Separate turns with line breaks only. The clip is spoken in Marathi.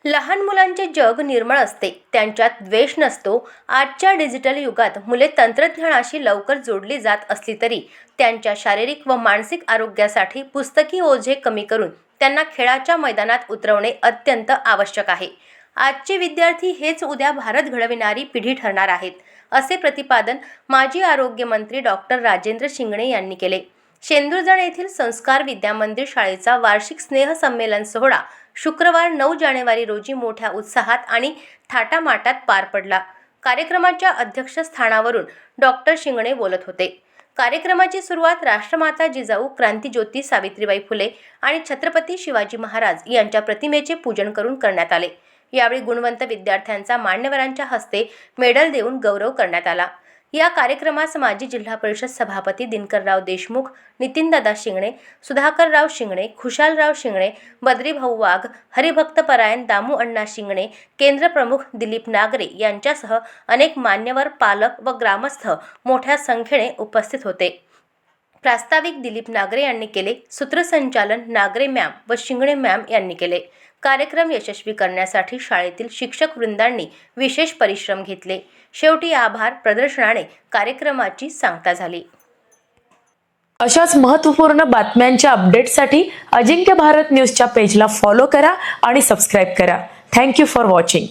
लहान मुलांचे जग निर्मळ असते, त्यांच्यात द्वेष नसतो। आजच्या डिजिटल युगात मुले तंत्रज्ञानाशी लवकर जोडली जात असली तरी त्यांच्या शारीरिक व मानसिक आरोग्यासाठी पुस्तकी ओझे कमी करून त्यांना खेळाच्या मैदानात उतरवणे अत्यंत आवश्यक आहे। आजचे विद्यार्थी हेच उद्या भारत घडविणारी पिढी ठरणार आहेत, असे प्रतिपादन माजी आरोग्य मंत्री डॉक्टर राजेंद्र शिंगणे यांनी केले। शेंदुरजण येथील संस्कार विद्यामंदिर शाळेचा वार्षिक स्नेह संमेलन सोहळा शुक्रवार 9 जानेवारी रोजी मोठ्या उत्साहात आणि थाटामाटात पार पडला। कार्यक्रमाच्या अध्यक्षस्थानावरून डॉक्टर शिंगणे बोलत होते। कार्यक्रमाची सुरुवात राष्ट्रमाता जिजाऊ, क्रांतिज्योती सावित्रीबाई फुले आणि छत्रपती शिवाजी महाराज यांच्या प्रतिमेचे पूजन करून करण्यात आले। यावेळी गुणवंत विद्यार्थ्यांचा मान्यवरांच्या हस्ते मेडल देऊन गौरव करण्यात आला। या कार्यक्रमास माजी जिल्हा परिषद सभापती दिनकरराव देशमुख, नितीनदादा शिंगणे, सुधाकरराव शिंगणे, खुशालराव शिंगणे, बद्रीभाऊ वाघ, हरिभक्तपरायण दामू अण्णा शिंगणे, केंद्र प्रमुख दिलीप नागरे यांच्यासह अनेक मान्यवर, पालक व ग्रामस्थ मोठ्या संख्येने उपस्थित होते। प्रास्ताविक दिलीप नागरे यांनी केले, सूत्रसंचालन नागरे मॅम व शिंगणे मॅम यांनी केले। कार्यक्रम यशस्वी करण्यासाठी शाळेतील शिक्षक वृंदांनी विशेष परिश्रम घेतले। शेवटी आभार प्रदर्शनाने कार्यक्रमाची सांगता झाली।
अशाच महत्त्वपूर्ण बातम्यांच्या अपडेटसाठी अजिंक्य भारत न्यूजच्या पेजला फॉलो करा आणि सबस्क्राइब करा। Thank you for watching.